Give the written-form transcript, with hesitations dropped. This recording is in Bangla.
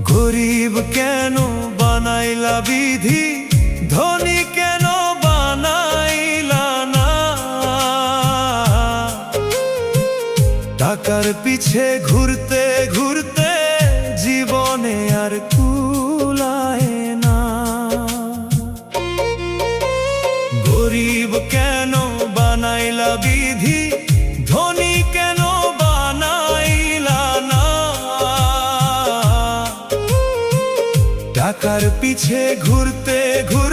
গরিব কেন বানাইলা বিধি, ধনী কেন বানাইলা না। টাকার পিছে ঘুরতে ঘুরতে জীবনে আর কুলায় না। গরিব কেন বানাইলা বিধি, ধনী কেন বানাইলা না। টাকার পিছে ঘুরতে ঘুরতে